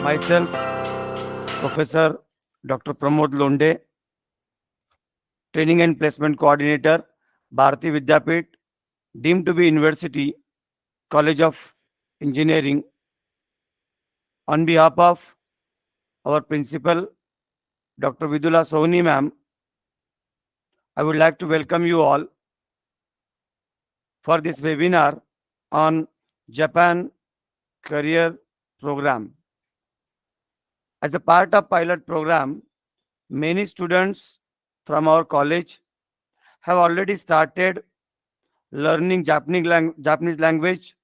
Myself, Professor Dr. Pramod Londe, Training and Placement Coordinator, Bharati Vidyapeeth, deemed to be University College of Engineering. On behalf of our principal, Dr. Vidula Sohni ma'am, I would like to welcome you all for this webinar on Japan Career Program. As a part of pilot program, many students from our college have already started learning Japanese language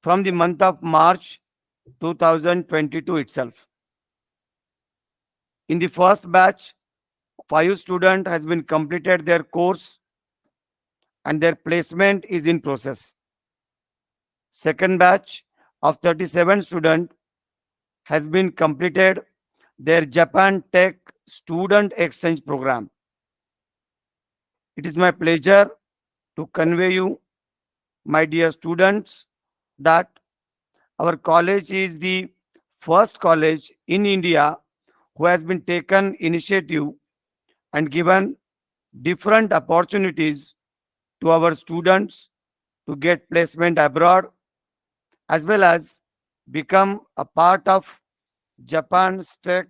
from the month of March 2022 itself. In the first batch, 5 students has been completed their course and their placement is in process. Second batch of 37 students has been completed their Japan Tech Student Exchange Program. It is my pleasure to convey you, my dear students, that our college is the first college in India who has been taken initiative and given different opportunities to our students to get placement abroad as well as become a part of Japan's Tech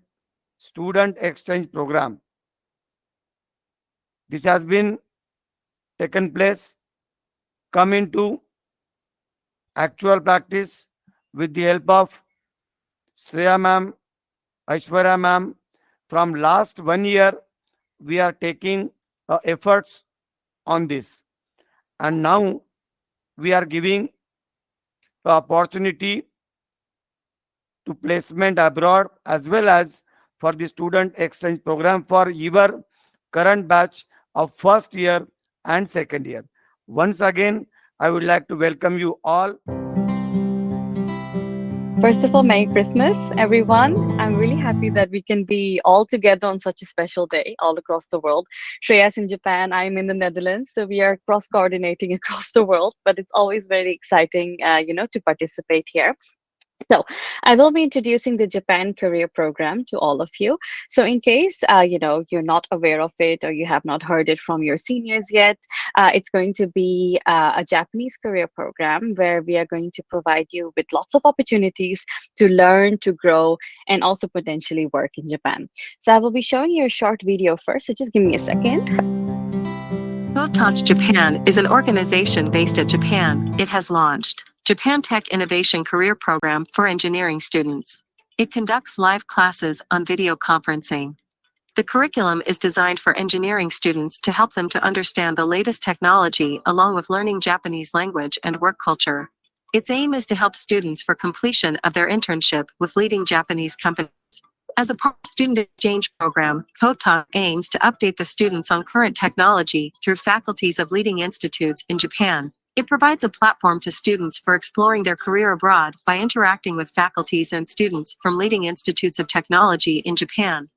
Student Exchange Program. This has been taken place, come into actual practice with the help of Shreya ma'am, Aishwarya ma'am. From last 1 year, we are taking efforts on this. And now we are giving the opportunity to placement abroad as well as for the student exchange program for your current batch of first year and second year. Once again, I would like to welcome you all. First of all, Merry Christmas, everyone. I'm really happy that we can be all together on such a special day all across the world. Shreya's in Japan, I'm in the Netherlands, so we are cross-coordinating across the world, but it's always very exciting, to participate here. So I will be introducing the Japan Career Program to all of you. So in case, you're not aware of it or you have not heard it from your seniors yet, it's going to be a Japanese career program where we are going to provide you with lots of opportunities to learn, to grow, and also potentially work in Japan. So I will be showing you a short video first, so just give me a second. Code Touch Japan is an organization based at Japan. It has launched Japan Tech Innovation Career Program for engineering students. It conducts live classes on video conferencing. The curriculum is designed for engineering students to help them to understand the latest technology along with learning Japanese language and work culture. Its aim is to help students for completion of their internship with leading Japanese companies. As a part of the student exchange program, Kota aims to update the students on current technology through faculties of leading institutes in Japan. It provides a platform to students for exploring their career abroad by interacting with faculties and students from leading institutes of technology in Japan.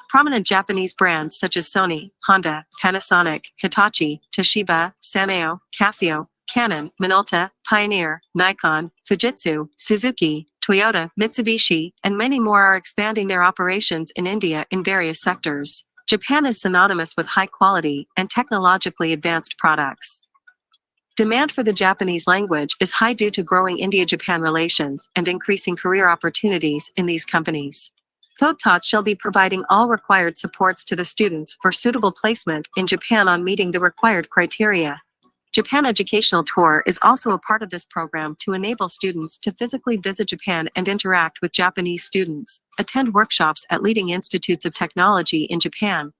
Prominent Japanese brands such as Sony, Honda, Panasonic, Hitachi, Toshiba, Sanyo, Casio, Canon, Minolta, Pioneer, Nikon, Fujitsu, Suzuki, Toyota, Mitsubishi, and many more are expanding their operations in India in various sectors. Japan is synonymous with high quality and technologically advanced products. Demand for the Japanese language is high due to growing India-Japan relations and increasing career opportunities in these companies. CodeTouch shall be providing all required supports to the students for suitable placement in Japan on meeting the required criteria. Japan Educational Tour is also a part of this program to enable students to physically visit Japan and interact with Japanese students, attend workshops at leading institutes of technology in Japan.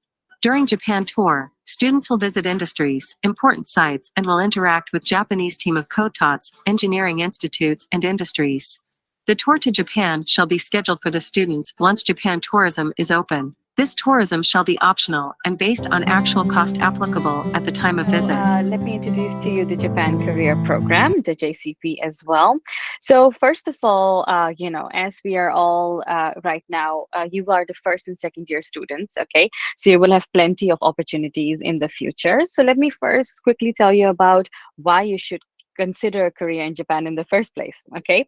During Japan Tour, students will visit industries, important sites, and will interact with Japanese team of CodeTouch, engineering institutes, and industries. The tour to Japan shall be scheduled for the students once Japan tourism is open. This tourism shall be optional and based on actual cost applicable at the time of visit. Let me introduce to you the Japan Career Program, the JCP as well. So first of all, as we are all right now, you are the first and second year students, okay? So you will have plenty of opportunities in the future. So let me first quickly tell you about why you should consider a career in Japan in the first place. Okay,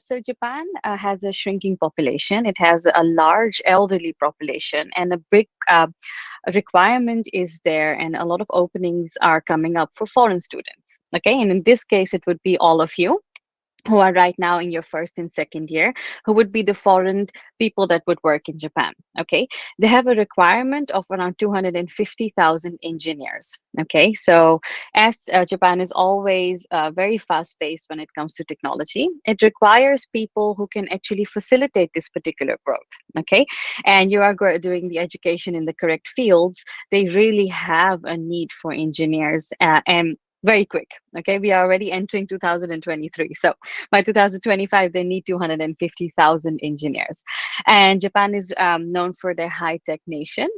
so Japan has a shrinking population. It has a large elderly population, and a big requirement is there, and a lot of openings are coming up for foreign students. Okay, and in this case, it would be all of you who are right now in your first and second year, who would be the foreign people that would work in Japan. Okay, they have a requirement of around 250,000 engineers. Okay, so as Japan is always very fast paced when it comes to technology, it requires people who can actually facilitate this particular growth. Okay, and you are doing the education in the correct fields, they really have a need for engineers, and very quick. Okay, we are already entering 2023. So by 2025, they need 250,000 engineers. And Japan is known for their high tech nation.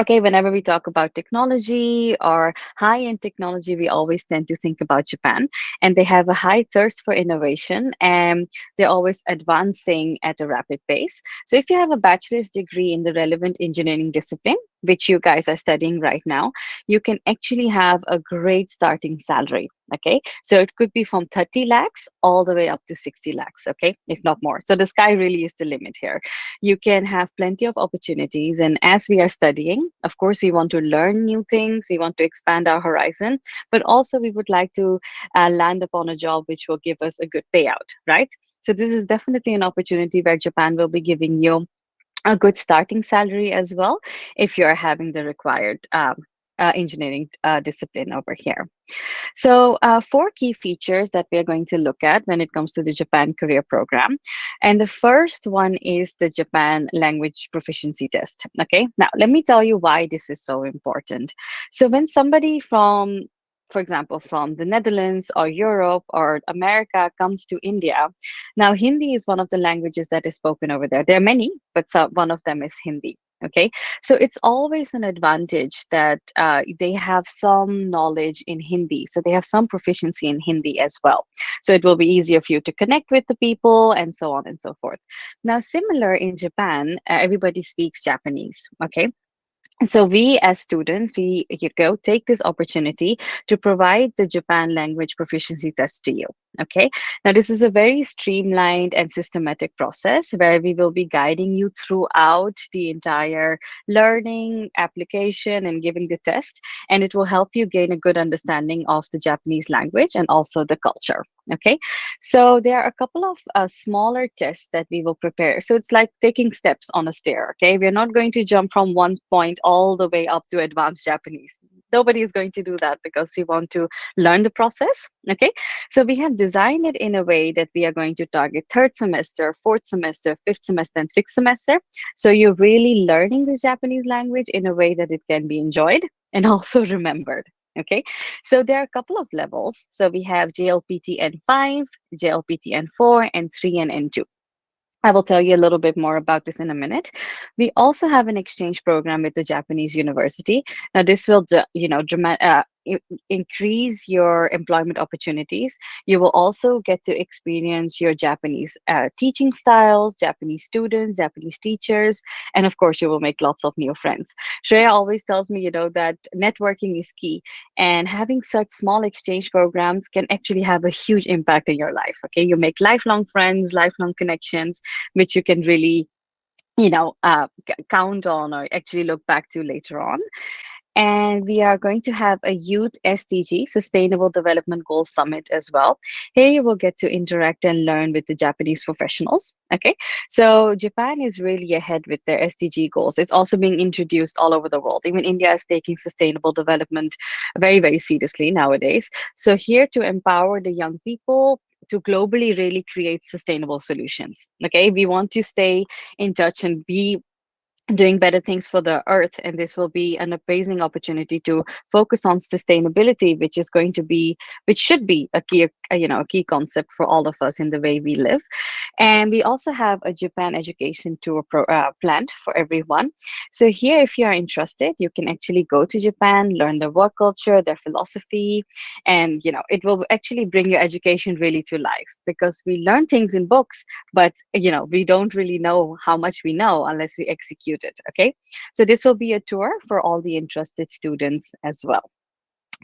Okay, whenever we talk about technology or high end technology, we always tend to think about Japan. And they have a high thirst for innovation, and they're always advancing at a rapid pace. So if you have a bachelor's degree in the relevant engineering discipline, which you guys are studying right now, you can actually have a great starting salary. Okay, so it could be from 30 lakhs all the way up to 60 lakhs. Okay, if not more. So the sky really is the limit here. You can have plenty of opportunities. And as we are studying, of course, we want to learn new things, we want to expand our horizon, but also we would like to land upon a job which will give us a good payout, right? So this is definitely an opportunity where Japan will be giving you a good starting salary as well if you're having the required engineering discipline over here. So, four key features that we are going to look at when it comes to the Japan Career Program. And the first one is the Japan Language Proficiency Test. Okay, now let me tell you why this is so important. So, when somebody from for example, from the Netherlands or Europe or America comes to India. Now, Hindi is one of the languages that is spoken over there. There are many, but one of them is Hindi. Okay, so it's always an advantage that they have some knowledge in Hindi. So they have some proficiency in Hindi as well. So it will be easier for you to connect with the people and so on and so forth. Now, similar in Japan, everybody speaks Japanese. Okay, so we as students, we you go take this opportunity to provide the Japan language proficiency test to you. Okay, now this is a very streamlined and systematic process where we will be guiding you throughout the entire learning application and giving the test, and it will help you gain a good understanding of the Japanese language and also the culture. Okay, so there are a couple of smaller tests that we will prepare. So it's like taking steps on a stair. Okay, we're not going to jump from one point all the way up to advanced Japanese. Nobody is going to do that because we want to learn the process. Okay, so we have designed it in a way that we are going to target third semester, fourth semester, fifth semester, and sixth semester. So you're really learning the Japanese language in a way that it can be enjoyed and also remembered. Okay, so there are a couple of levels. So we have JLPT N5, JLPT N4, N3, and N2. I will tell you a little bit more about this in a minute. We also have an exchange program with the Japanese university. Now, this will, increase your employment opportunities. You will also get to experience your Japanese teaching styles, Japanese students, Japanese teachers, and of course, you will make lots of new friends. Shreya always tells me, that networking is key, and having such small exchange programs can actually have a huge impact in your life. Okay, you make lifelong friends, lifelong connections, which you can really count on or actually look back to later on. And we are going to have a Youth SDG, Sustainable Development Goals Summit as well. Here you will get to interact and learn with the Japanese professionals. Okay, so Japan is really ahead with their SDG goals. It's also being introduced all over the world. Even India is taking sustainable development very, very seriously nowadays. So here to empower the young people to globally really create sustainable solutions. Okay, we want to stay in touch and be doing better things for the earth, and this will be an amazing opportunity to focus on sustainability, which should be a key concept for all of us in the way we live. And we also have a Japan education tour planned for everyone. So here, if you are interested, you can actually go to Japan, learn their work culture, their philosophy, and it will actually bring your education really to life, because we learn things in books, but we don't really know how much we know unless we execute it. Okay, so this will be a tour for all the interested students as well.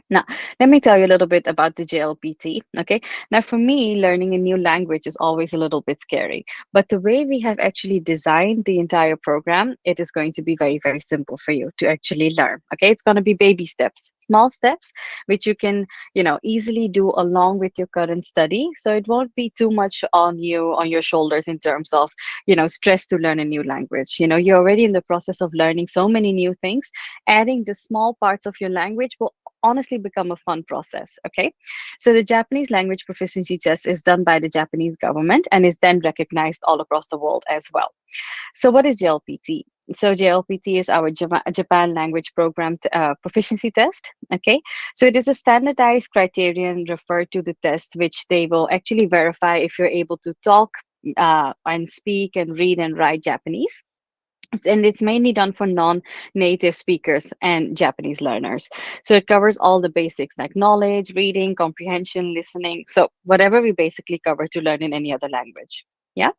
Now, let me tell you a little bit about the JLPT. Okay. Now, for me, learning a new language is always a little bit scary. But the way we have actually designed the entire program, it is going to be very, very simple for you to actually learn. Okay. It's going to be baby steps, small steps, which you can, easily do along with your current study. So it won't be too much on you, on your shoulders in terms of, stress to learn a new language. You're already in the process of learning so many new things. Adding the small parts of your language will honestly become a fun process. Okay. So the Japanese language proficiency test is done by the Japanese government and is then recognized all across the world as well. So what is JLPT? So JLPT is our Japan language program proficiency test. Okay. So it is a standardized criterion referred to the test, which they will actually verify if you're able to talk and speak and read and write Japanese, and it's mainly done for non-native speakers and Japanese learners. So it covers all the basics like knowledge, reading, comprehension, listening. So whatever we basically cover to learn in any other language. Yeah.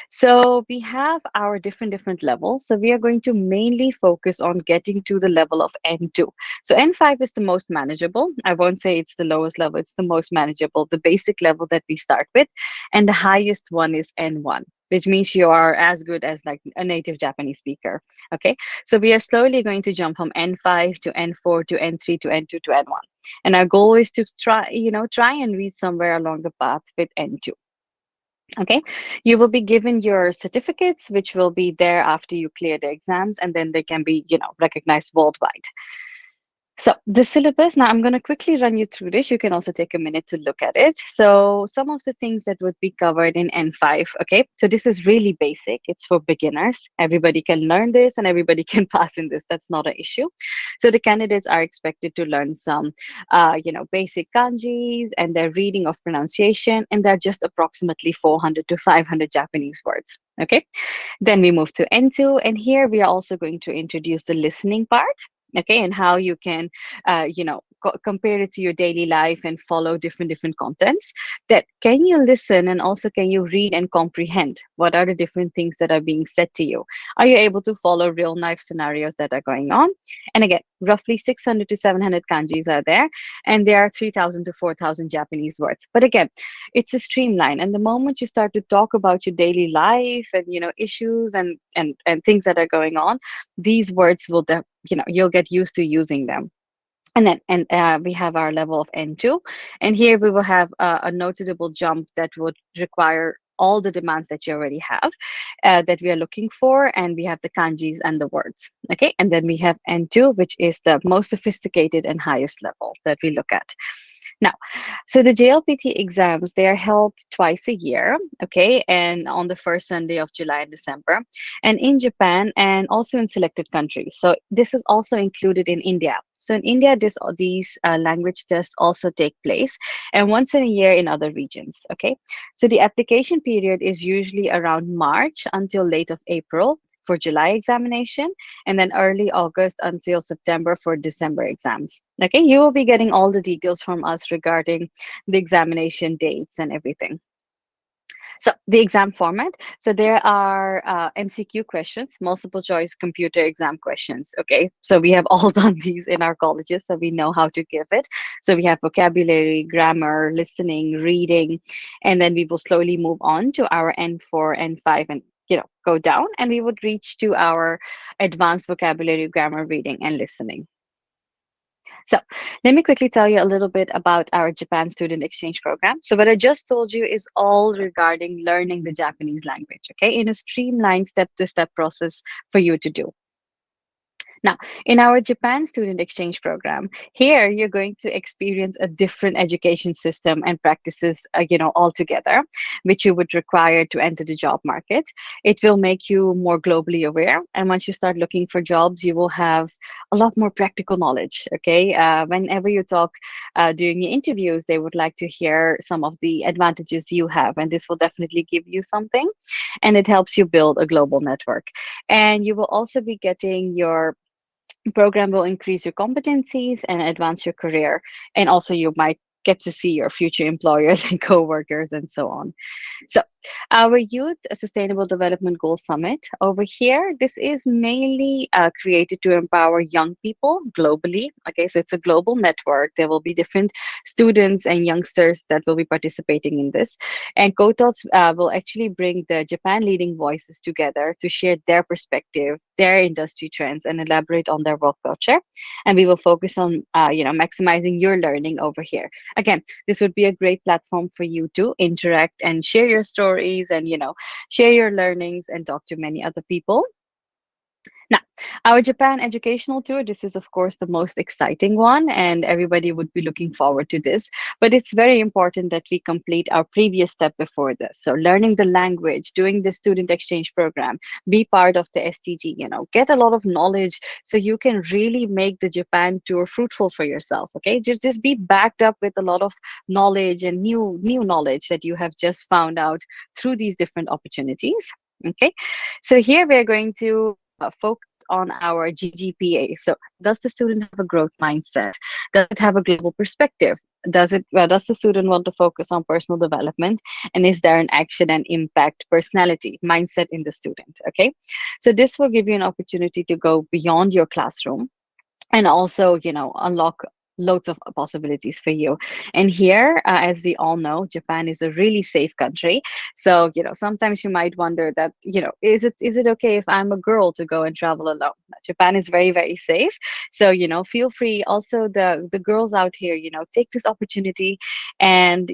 So we have our different levels. So we are going to mainly focus on getting to the level of N2. So N5 is the most manageable. I won't say it's the lowest level, it's the most manageable, the basic level that we start with. And the highest one is N1, which means you are as good as like a native Japanese speaker. Okay. So we are slowly going to jump from N5 to N4 to N3 to N2 to N1. And our goal is to try and reach somewhere along the path with N2. Okay, you will be given your certificates, which will be there after you clear the exams, and then they can be, recognized worldwide. So the syllabus, now I'm going to quickly run you through this. You can also take a minute to look at it. So some of the things that would be covered in N5, okay? So this is really basic. It's for beginners. Everybody can learn this and everybody can pass in this. That's not an issue. So the candidates are expected to learn some, basic kanjis and their reading of pronunciation, and they're just approximately 400 to 500 Japanese words, okay? Then we move to N2, and here we are also going to introduce the listening part, okay, and how you can compare it to your daily life and follow different contents. That can you listen, and also can you read and comprehend what are the different things that are being said to you? Are you able to follow real life scenarios that are going on? And again, roughly 600 to 700 kanjis are there, and there are 3000 to 4000 Japanese words. But again, it's a streamline, and the moment you start to talk about your daily life and issues and things that are going on, these words will you'll get used to using them. And then we have our level of N2, and here we will have a noticeable jump that would require all the demands that you already have that we are looking for, and we have the kanjis and the words. Okay, and then we have N2, which is the most sophisticated and highest level that we look at. Now, so the JLPT exams, they are held twice a year, okay, and on the first Sunday of July and December, and in Japan and also in selected countries. So this is also included in India. So in India, these language tests also take place, and once in a year in other regions, okay. So the application period is usually around March until late of April for July examination, and then early August until September for December exams. Okay, you will be getting all the details from us regarding the examination dates and everything. So the exam format. So there are MCQ questions, multiple choice computer exam questions. Okay, so we have all done these in our colleges, so we know how to give it. So we have vocabulary, grammar, listening, reading, and then we will slowly move on to our N4, N5, and go down, and we would reach to our advanced vocabulary, grammar, reading, and listening. So let me quickly tell you a little bit about our Japan student exchange program. So what I just told you is all regarding learning the Japanese language, okay, in a streamlined step-to-step process for you to do. Now, in our Japan student exchange program, here you're going to experience a different education system and practices, altogether, which you would require to enter the job market. It will make you more globally aware. And once you start looking for jobs, you will have a lot more practical knowledge. Okay. Whenever you talk during your interviews, they would like to hear some of the advantages you have. And this will definitely give you something. And it helps you build a global network. And you will also be getting your program will increase your competencies and advance your career. And also you might get to see your future employers and co-workers and so on. So Our Youth Sustainable Development Goals Summit over here, this is mainly created to empower young people globally. Okay, so it's a global network. There will be different students and youngsters that will be participating in this. And Kotots will actually bring the Japan leading voices together to share their perspective, their industry trends, and elaborate on their work culture. And we will focus on, maximizing your learning over here. Again, this would be a great platform for you to interact and share your stories and, share your learnings and talk to many other people. Now, our Japan educational tour, this is, of course, the most exciting one, and everybody would be looking forward to this. But it's very important that we complete our previous step before this. So, learning the language, doing the student exchange program, be part of the SDG, get a lot of knowledge so you can really make the Japan tour fruitful for yourself. Okay, just be backed up with a lot of knowledge and new knowledge that you have just found out through these different opportunities. Okay, so here we're going to focus on our GGPA. So, does the student have a growth mindset? Does it have a global perspective? Does the student want to focus on personal development? And is there an action and impact personality mindset in the student? Okay, so this will give you an opportunity to go beyond your classroom and also, unlock loads of possibilities for you. And here, as we all know, Japan is a really safe country. So, sometimes you might wonder that, is it okay if I'm a girl to go and travel alone? Japan is very, very safe. So, feel free. Also, the girls out here, take this opportunity and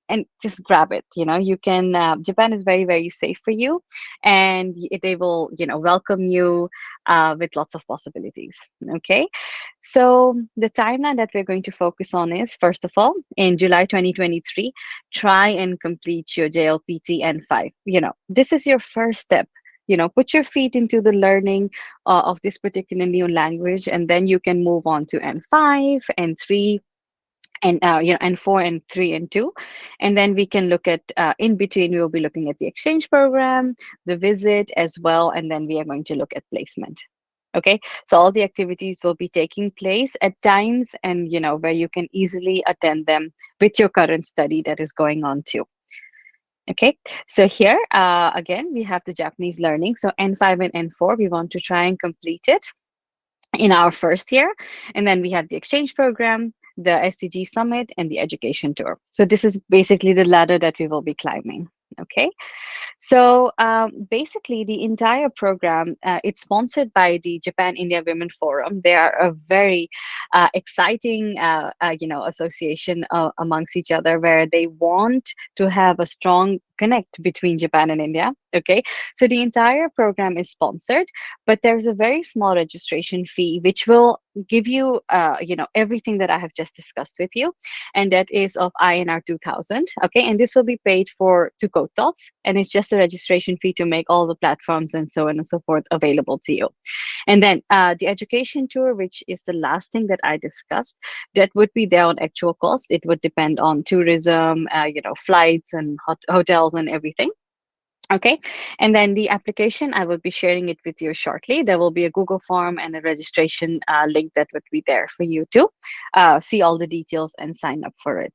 and just grab it. You can. Japan is very, very safe for you, and they will, welcome you with lots of possibilities. Okay. So the timeline that we're going to focus on is, first of all, in July 2023, try and complete your JLPT N5. This is your first step. Put your feet into the learning of this particular new language, and then you can move on to N5, N3, and N4, and 3, and 2. And then we can look at, in between, we will be looking at the exchange program, the visit as well, and then we are going to look at placement. Okay, so all the activities will be taking place at times and, where you can easily attend them with your current study that is going on too. Okay, so here, again, we have the Japanese learning. So N5 and N4, we want to try and complete it in our first year. And then we have the exchange program, the SDG summit, and the education tour. So this is basically the ladder that we will be climbing. Okay, so basically the entire program, it's sponsored by the Japan India Women Forum. They are a very exciting association amongst each other, where they want to have a strong connect between Japan and India. Okay, so the entire program is sponsored, but there's a very small registration fee which will give you everything that I have just discussed with you, and that is of INR 2000. Okay, and this will be paid for to Kotots, and it's just a registration fee to make all the platforms and so on and so forth available to you. And then the education tour, which is the last thing that I discussed, that would be there on actual cost. It would depend on tourism, flights and hotels and everything. Okay, and then the application, I will be sharing it with you shortly. There will be a Google form and a registration link that would be there for you to see all the details and sign up for it.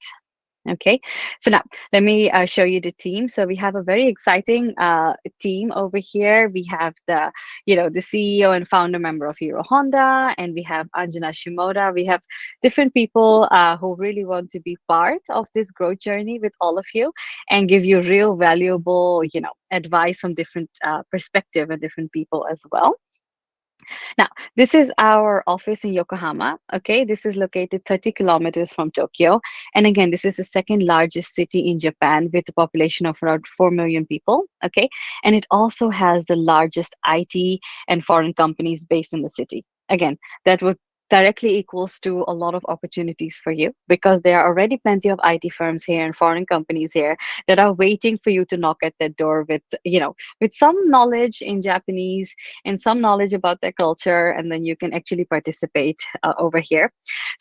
Okay, so now let me show you the team. So we have a very exciting team over here. We have the CEO and founder member of Hero Honda, and we have Anjana Shimoda. We have different people who really want to be part of this growth journey with all of you and give you real valuable advice from different perspective and different people as well. Now, this is our office in Yokohama. Okay, this is located 30 kilometers from Tokyo. And again, this is the second largest city in Japan with a population of around 4 million people. Okay, and it also has the largest IT and foreign companies based in the city. Again, that would directly equals to a lot of opportunities for you, because there are already plenty of IT firms here and foreign companies here that are waiting for you to knock at that door with, with some knowledge in Japanese and some knowledge about their culture, and then you can actually participate over here.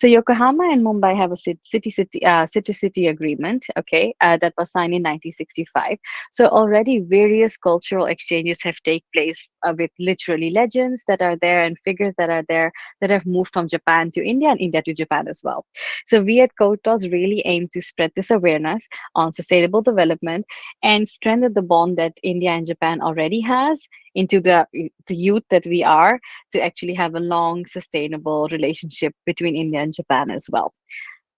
So Yokohama and Mumbai have a city-city agreement, okay, that was signed in 1965. So already various cultural exchanges have taken place with literally legends that are there and figures that are there that have moved from Japan to India and India to Japan as well. So we at COTOS really aim to spread this awareness on sustainable development and strengthen the bond that India and Japan already has into the youth that we are, to actually have a long, sustainable relationship between India and Japan as well.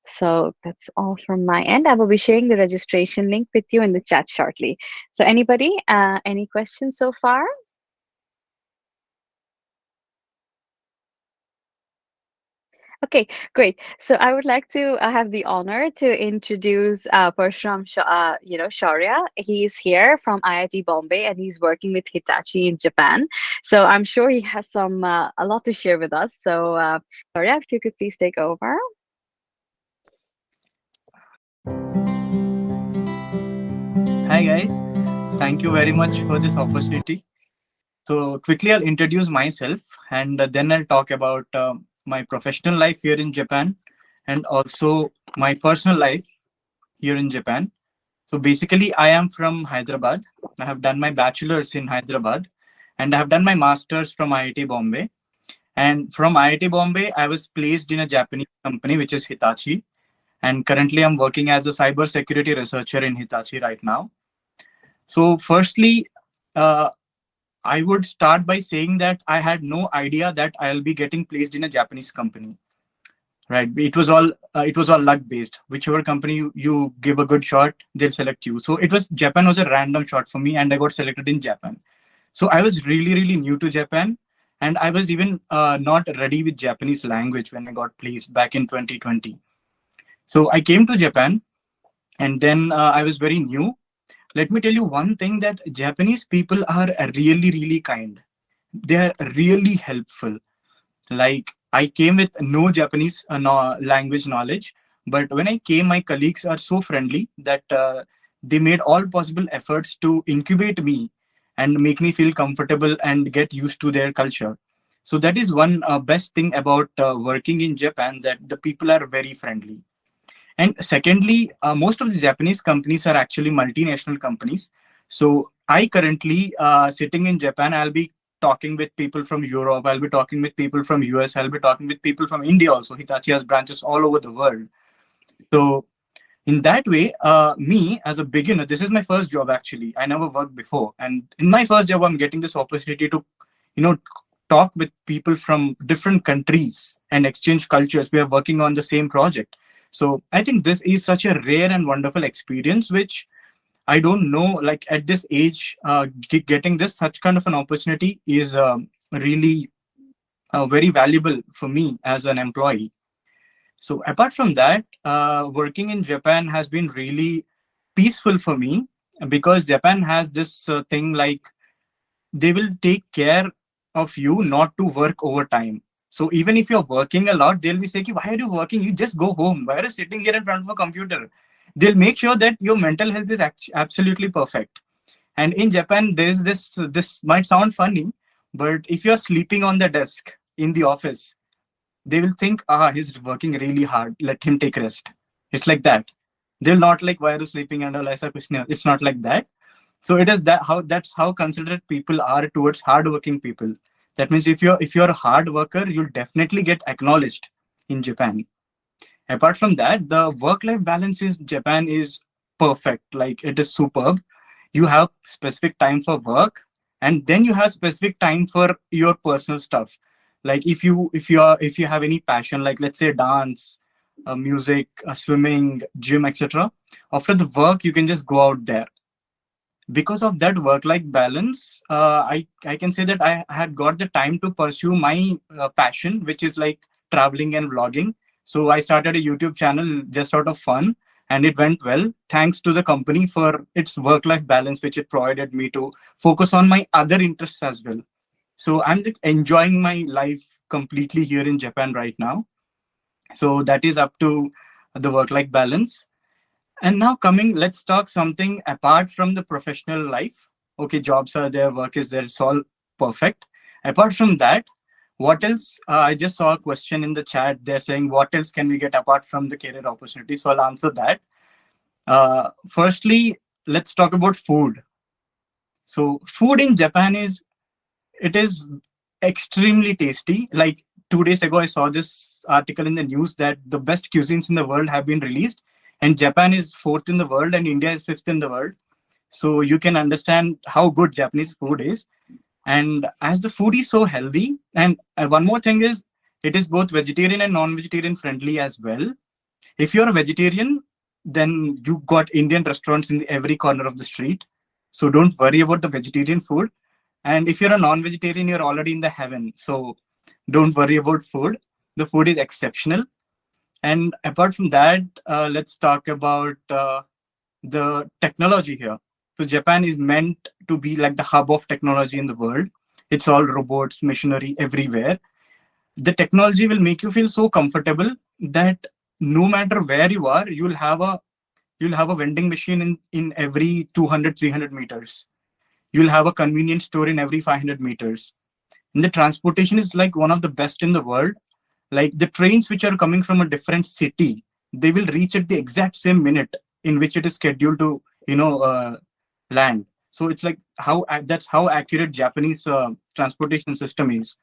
So that's all from my end. I will be sharing the registration link with you in the chat shortly. So anybody, any questions so far? Okay, great. So I would like to have the honor to introduce Parshram, Shaurya. He's here from IIT Bombay and he's working with Hitachi in Japan. So I'm sure he has a lot to share with us. So Shaurya, if you could please take over. Hi guys, thank you very much for this opportunity. So quickly I'll introduce myself and then I'll talk about my professional life here in Japan and also my personal life here in Japan. So basically I am from Hyderabad. I have done my bachelor's in Hyderabad and I have done my master's from IIT Bombay. And from IIT Bombay, I was placed in a Japanese company, which is Hitachi. And currently I'm working as a cyber security researcher in Hitachi right now. So firstly, uh, I would start by saying that I had no idea that I'll be getting placed in a Japanese company. Right? It was all luck based. Whichever company you give a good shot, they'll select you. So Japan was a random shot for me, and I got selected in Japan. So I was really new to Japan, and I was even not ready with Japanese language when I got placed back in 2020. So I came to Japan, and then I was very new. Let me tell you one thing, that Japanese people are really kind. They are really helpful. Like, I came with no Japanese language knowledge, but when I came, my colleagues are so friendly that they made all possible efforts to incubate me and make me feel comfortable and get used to their culture. So that is one best thing about working in Japan, that the people are very friendly. And secondly, most of the Japanese companies are actually multinational companies. So I currently, sitting in Japan, I'll be talking with people from Europe, I'll be talking with people from US, I'll be talking with people from India also. Hitachi has branches all over the world. So in that way, me as a beginner, this is my first job actually. I never worked before. And in my first job, I'm getting this opportunity to, talk with people from different countries and exchange cultures. We are working on the same project. So I think this is such a rare and wonderful experience, which I don't know, like at this age, getting this such kind of an opportunity is really very valuable for me as an employee. So apart from that, working in Japan has been really peaceful for me, because Japan has this thing, like they will take care of you not to work overtime. So even if you're working a lot, they'll be saying, why are you working? You just go home. Why are you sitting here in front of a computer? They'll make sure that your mental health is absolutely perfect. And in Japan, there's this might sound funny, but if you're sleeping on the desk in the office, they will think, he's working really hard. Let him take rest. It's like that. They'll not like, why are you sleeping and all. It's not like that. So it is that's how considerate people are towards hardworking people. That means if you're a hard worker, you'll definitely get acknowledged in Japan. Apart from that, the work-life balance in Japan is perfect. Like, it is superb. You have specific time for work, and then you have specific time for your personal stuff. Like, if you have any passion, like let's say dance, music, swimming, gym, etc. After the work, you can just go out there. Because of that work-life balance, I can say that I had got the time to pursue my passion, which is like traveling and vlogging. So I started a YouTube channel just out of fun, and it went well, thanks to the company for its work-life balance, which it provided me to focus on my other interests as well. So I'm enjoying my life completely here in Japan right now. So that is up to the work-life balance. And now let's talk something apart from the professional life. Okay, jobs are there, work is there, it's all perfect. Apart from that, What else? I just saw a question in the chat. They're saying, what else can we get apart from the career opportunity? So I'll answer that. Firstly, let's talk about food. So food in Japan is extremely tasty. Like 2 days ago, I saw this article in the news that the best cuisines in the world have been released, and Japan is fourth in the world, and India is fifth in the world. So you can understand how good Japanese food is. And as the food is so healthy, and one more thing is, it is both vegetarian and non-vegetarian friendly as well. If you're a vegetarian, then you got Indian restaurants in every corner of the street. So don't worry about the vegetarian food. And if you're a non-vegetarian, you're already in the heaven. So don't worry about food. The food is exceptional. And apart from that, let's talk about the technology here. So Japan is meant to be like the hub of technology in the world. It's all robots, machinery everywhere. The technology will make you feel so comfortable that no matter where you are, you'll have a vending machine in every 200, 300 meters. You'll have a convenience store in every 500 meters. And the transportation is like one of the best in the world. Like the trains which are coming from a different city, they will reach at the exact same minute in which it is scheduled to, land. So it's like that's how accurate Japanese transportation system is.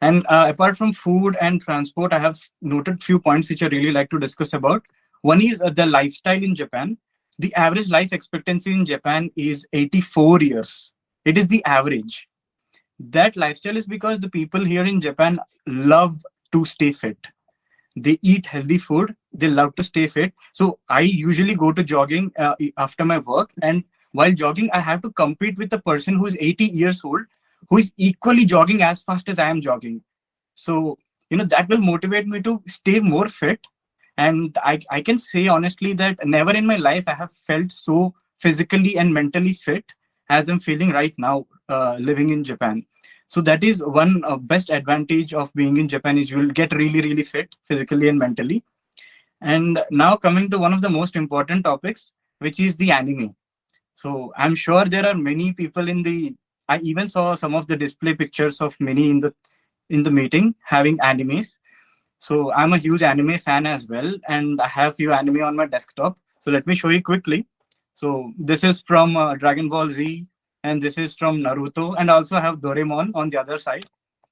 And apart from food and transport, I have noted few points which I really like to discuss about. One is the lifestyle in Japan. The average life expectancy in Japan is 84 years. It is the average. That lifestyle is because the people here in Japan love to stay fit. They eat healthy food. They love to stay fit. So I usually go to jogging after my work. And while jogging, I have to compete with the person who is 80 years old, who is equally jogging as fast as I am jogging. So, that will motivate me to stay more fit. And I can say honestly that never in my life I have felt so physically and mentally fit as I'm feeling right now living in Japan. So that is one best advantage of being in Japan is you will get really, really fit physically and mentally. And now coming to one of the most important topics, which is the anime. So I'm sure there are many people I even saw some of the display pictures of many in the meeting having animes. So I'm a huge anime fan as well, and I have few anime on my desktop. So let me show you quickly. So this is from Dragon Ball Z, and this is from Naruto, and also I have Doraemon on the other side.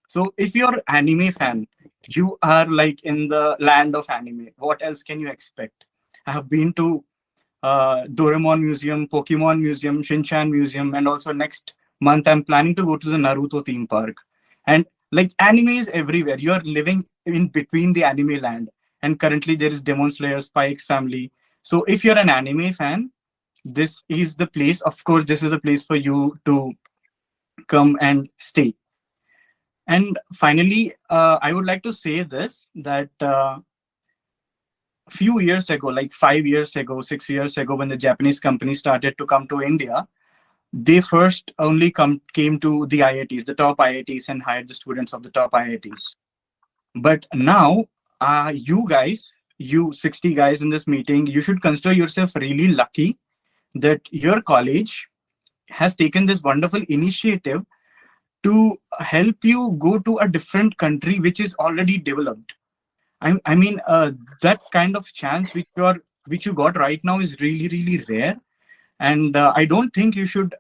So if you're anime fan, you are like in the land of anime. What else can you expect? I have been to Doraemon Museum, Pokemon Museum, Shinchan Museum, and also next month I'm planning to go to the Naruto theme park. And like anime is everywhere. You are living in between the anime land. And currently there is Demon Slayer, Spy X Family. So if you're an anime fan, this is the place. Of course, this is a place for you to come and stay. And finally, I would like to say this that few years ago, like 5 years ago, 6 years ago, when the Japanese company started to come to India, they first only came to the IITs, the top IITs, and hired the students of the top IITs. But now, you 60 guys in this meeting, you should consider yourself really lucky that your college has taken this wonderful initiative to help you go to a different country which is already developed. I mean, that kind of chance which you got right now is really, really rare. And I don't think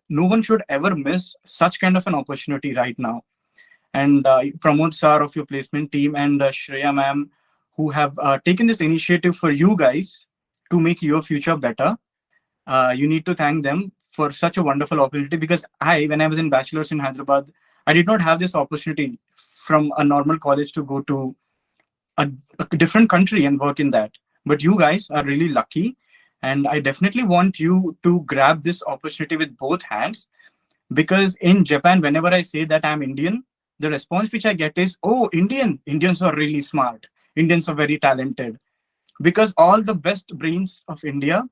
no one should ever miss such kind of an opportunity right now. And Pramod sir of your placement team and Shreya ma'am, who have taken this initiative for you guys to make your future better. You need to thank them for such a wonderful opportunity, because when I was in bachelor's in Hyderabad, I did not have this opportunity from a normal college to go to a different country and work in that. But you guys are really lucky, and I definitely want you to grab this opportunity with both hands, because in Japan, whenever I say that I'm Indian, the response which I get is, oh, Indians are really smart. Indians are very talented. Because all the best brains of India,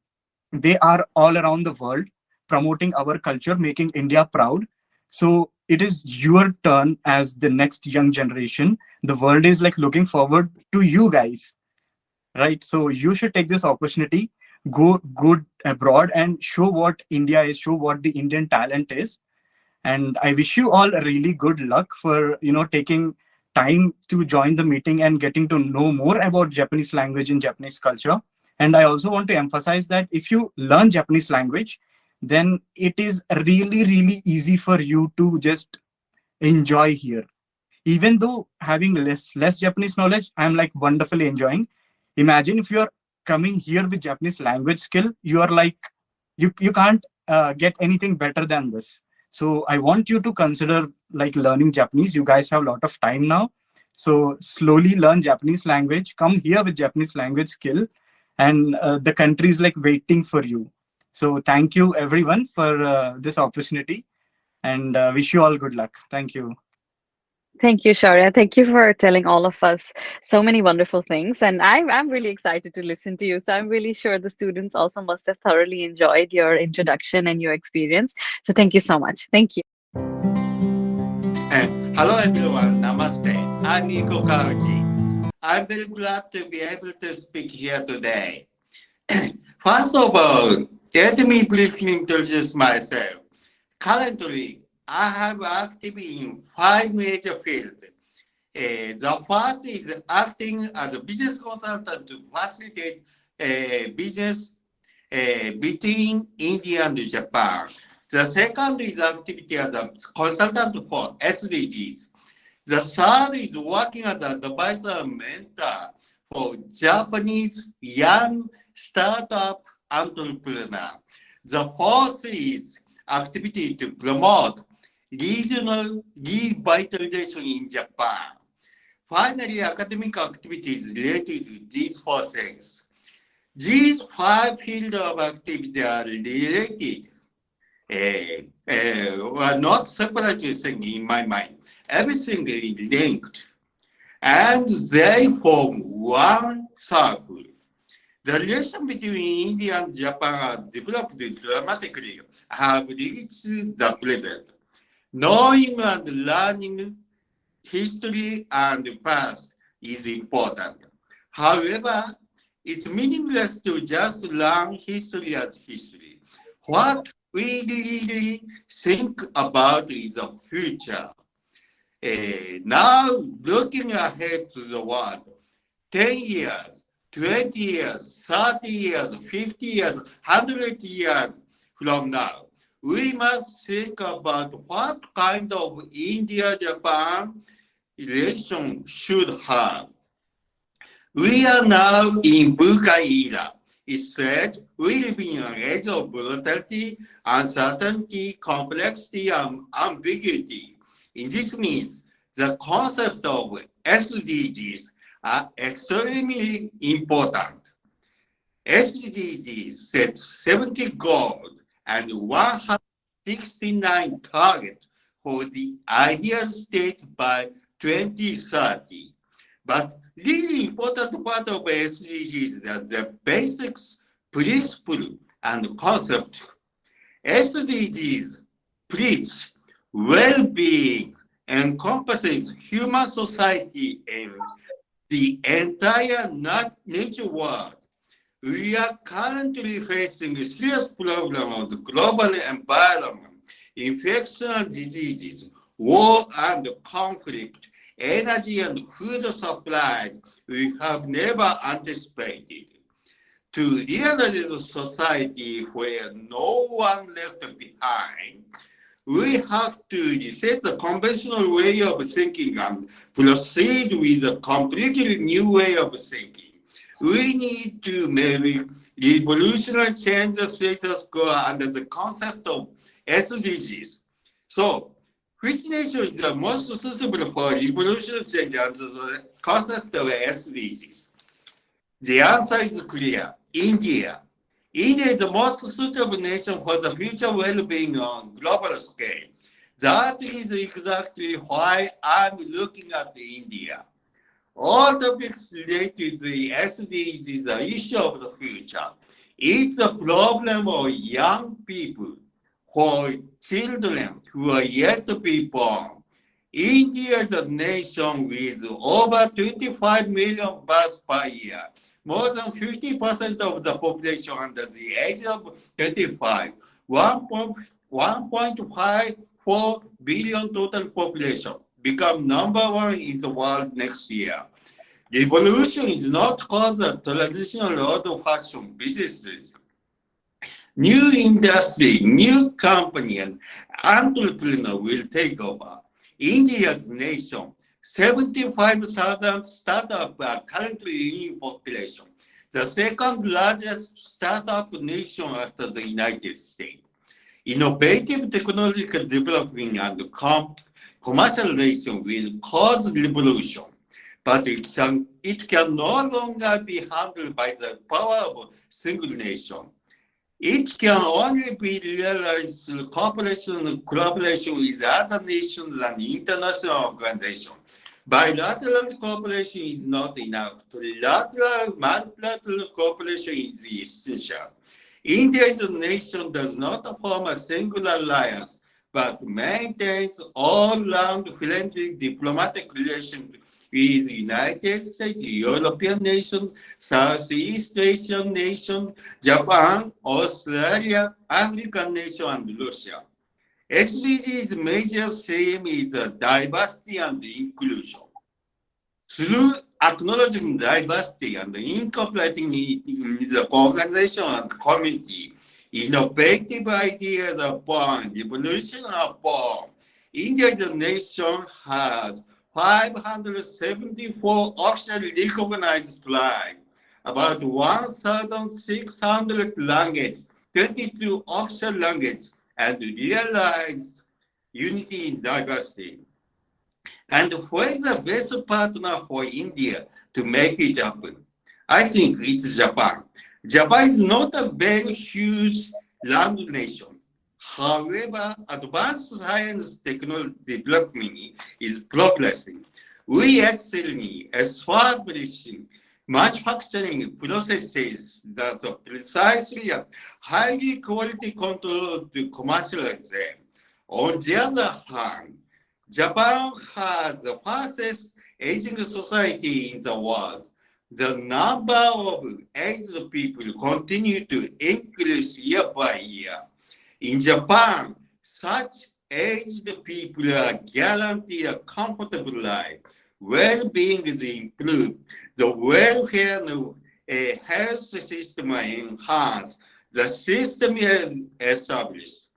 they are all around the world promoting our culture, making India proud. So it is your turn as the next young generation. The world is like looking forward to you guys, right? So you should take this opportunity, go abroad and show what India is, show what the Indian talent is. And I wish you all a really good luck for taking time to join the meeting and getting to know more about Japanese language and Japanese culture. And I also want to emphasize that if you learn Japanese language, then it is really, really easy for you to just enjoy here. Even though having less Japanese knowledge, I'm like wonderfully enjoying. Imagine if you're coming here with Japanese language skill, you are like you can't get anything better than this. So I want you to consider like learning Japanese. You guys have a lot of time now, so slowly learn Japanese language. Come here with Japanese language skill, and the country is like waiting for you. So thank you everyone for this opportunity, and wish you all good luck. Thank you. Thank you, Shaurya. Thank you for telling all of us so many wonderful things. And I'm really excited to listen to you. So I'm really sure the students also must have thoroughly enjoyed your introduction and your experience. So thank you so much. Thank you. Hello everyone, Namaste. I'm Niko Kauji. I'm very glad to be able to speak here today. First of all, let me briefly introduce myself. Currently, I have active in 5 major fields. The first is acting as a business consultant to facilitate business between India and Japan. The second is activity as a consultant for SDGs. The third is working as an advisor and mentor for Japanese young startup entrepreneur. The fourth is activity to promote regional revitalization in Japan. Finally, academic activities related to these 4 things. These 5 fields of activity are related, are not separate things in my mind. Everything is linked, and they form one circle. The relation between India and Japan has developed dramatically, have reached the present. Knowing and learning history and past is important. However, it's meaningless to just learn history as history. What we really think about is the future. Now, looking ahead to the world, 10 years, 20 years, 30 years, 50 years, 100 years from now, we must think about what kind of India-Japan relation should have. We are now in VUCA era. It said we live in an age of volatility, uncertainty, complexity, and ambiguity. In this means the concept of SDGs are extremely important. SDGs set 70 goals and 169 targets for the ideal state by 2030. But really important part of SDGs is that the basics, principle, and concept. SDGs preach well-being, encompasses human society and the entire nature world. We are currently facing a serious problem of the global environment, infectious diseases, war and conflict, energy and food supply we have never anticipated. To realize a society where no one left behind, we have to reset the conventional way of thinking and proceed with a completely new way of thinking. We need to maybe revolutionary change the status quo under the concept of SDGs. So, which nation is the most suitable for revolutionary change under the concept of SDGs? The answer is clear: India. India is the most suitable nation for the future well-being on global scale. That is exactly why I'm looking at India. All topics related to the SDGs is the issue of the future. It's a problem of young people, for children who are yet to be born. India is a nation with over 25 million births per year. More than 50% of the population under the age of 25, 1.5 4 billion total population, become number one in the world next year. Revolution is not called the traditional old-fashioned businesses. New industry, new company, and entrepreneur will take over. India's nation, 75,000 startups are currently in population, the second largest startup nation after the United States. Innovative technological development and commercialization will cause revolution, but it can no longer be handled by the power of single nation. It can only be realized through cooperation and collaboration with other nations and international organizations. Bilateral cooperation is not enough. Trilateral, multilateral cooperation is essential. India as a nation does not form a single alliance, but maintains all-round friendly diplomatic relations with the United States, European nations, Southeast Asian nations, Japan, Australia, African nations, and Russia. SDG's major theme is diversity and inclusion. Through acknowledging diversity and incorporating it in the organization and community, innovative ideas are born, revolutions are born. India as a nation has 574 officially recognized tribes, about 1,600 languages, 22 official languages, and realized unity in diversity. And who is the best partner for India to make it happen? I think it's Japan. Japan is not a very huge land nation. However, advanced science technology development is progressing. We excel in establishing manufacturing processes that are precisely and highly quality controlled to commercialize them. On the other hand, Japan has the fastest aging society in the world. The number of aged people continue to increase year by year. In Japan, such aged people are guaranteed a comfortable life. Well-being is improved. The welfare of a health system are enhanced. The system is established.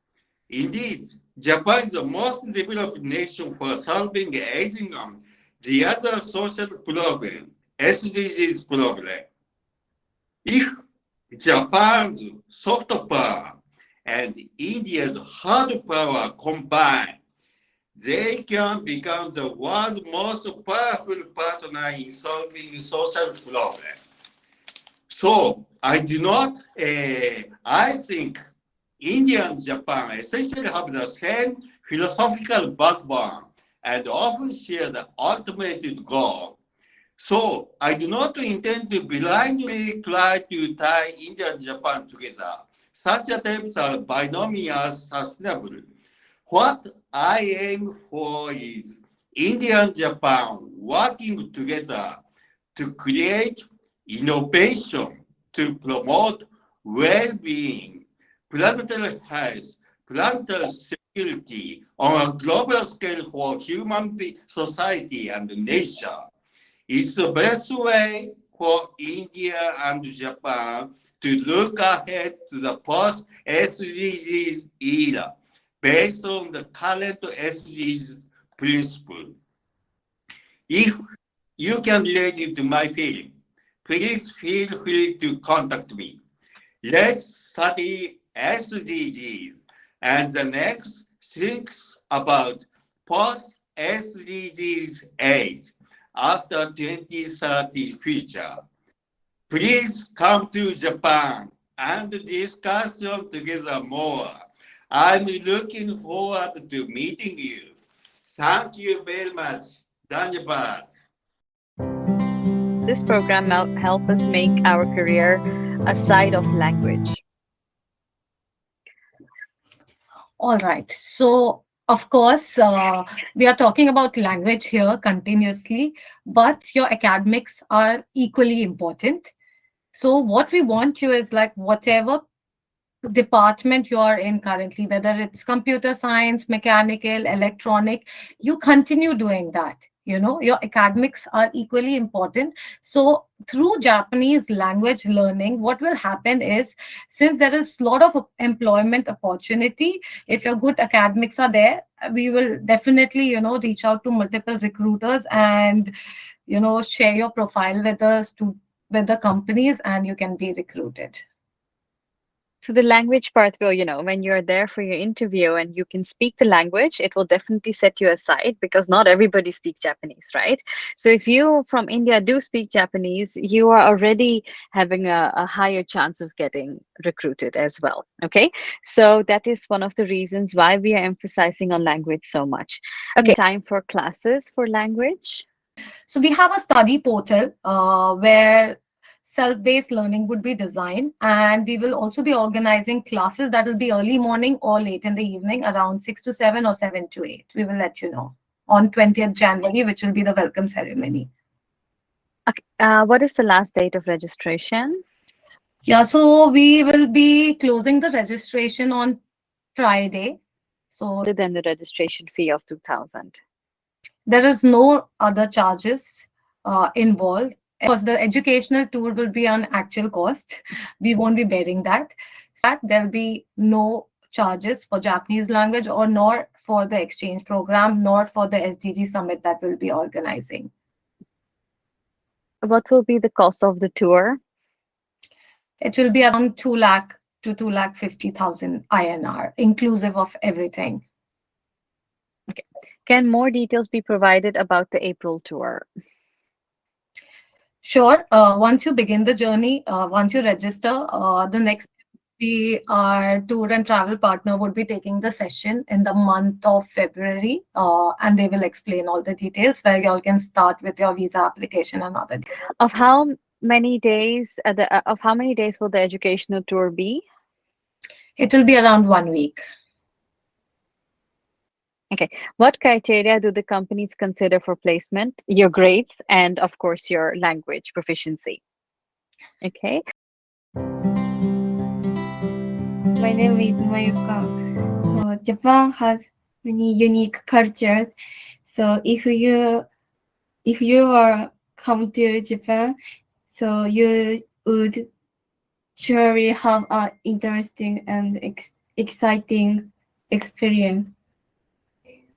Indeed, Japan is the most developed nation for solving aging and the other social problem, SDGs problem. If Japan's soft power and India's hard power combine, they can become the world's most powerful partner in solving social problems. So I think India and Japan essentially have the same philosophical backbone and often share the ultimate goal. So I do not intend to blindly try to tie India and Japan together. Such attempts are by no means sustainable. What I aim for is India and Japan working together to create innovation, to promote well-being, planetary health, planetary security on a global scale for human society and nature. It's the best way for India and Japan to look ahead to the post-SDGs era based on the current SDGs principle. If you can relate it to my feeling, please feel free to contact me. Let's study SDGs and the next things about post-SDGs age after 2030 future. Please come to Japan and discuss together more. I'm looking forward to meeting you. Thank you very much. Dhanyabad. This program help us make our career a side of language. All right. So, of course, we are talking about language here continuously, but your academics are equally important. So what we want you is like whatever department you are in currently, whether it's computer science, mechanical, electronic, you continue doing that. Your academics are equally important. So through Japanese language learning, what will happen is, since there is a lot of employment opportunity, if your good academics are there, we will definitely reach out to multiple recruiters and share your profile with us to with the companies, and you can be recruited. So the language part will, when you're there for your interview and you can speak the language, it will definitely set you aside because not everybody speaks Japanese, right? So if you from India do speak Japanese, you are already having a higher chance of getting recruited as well. Okay. So that is one of the reasons why we are emphasizing on language so much. Okay, time for classes for language. So we have a study portal where self-based learning would be designed, and we will also be organizing classes that will be early morning or late in the evening, around 6 to 7 or 7 to 8. We will let you know on 20th January, which will be the welcome ceremony. Okay. What is the last date of registration? Yeah, so we will be closing the registration on Friday. So Other than the registration fee of 2000. there is no other charges involved. Because the educational tour will be on actual cost, we won't be bearing that. There'll be no charges for Japanese language, or nor for the exchange program, nor for the SDG summit that we'll be organizing. What will be the cost of the tour? It will be around 2 lakh to 2,50,000 INR, inclusive of everything. Okay. Can more details be provided about the April tour? Sure. Once you begin the journey, once you register, the next our tour and travel partner would be taking the session in the month of February, and they will explain all the details where you all can start with your visa application and other details. Of how many days? Of how many days will the educational tour be? It will be around 1 week. Okay. What criteria do the companies consider for placement? Your grades and, of course, your language proficiency. Okay. My name is Mayuka. Japan has many unique cultures. So if you are come to Japan, so you would surely have an interesting and exciting experience.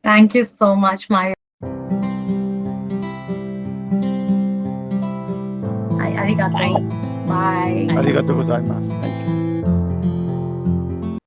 Thank you so much, Maya. Arigato. Bye. Arigatou gozaimasu. Thank you.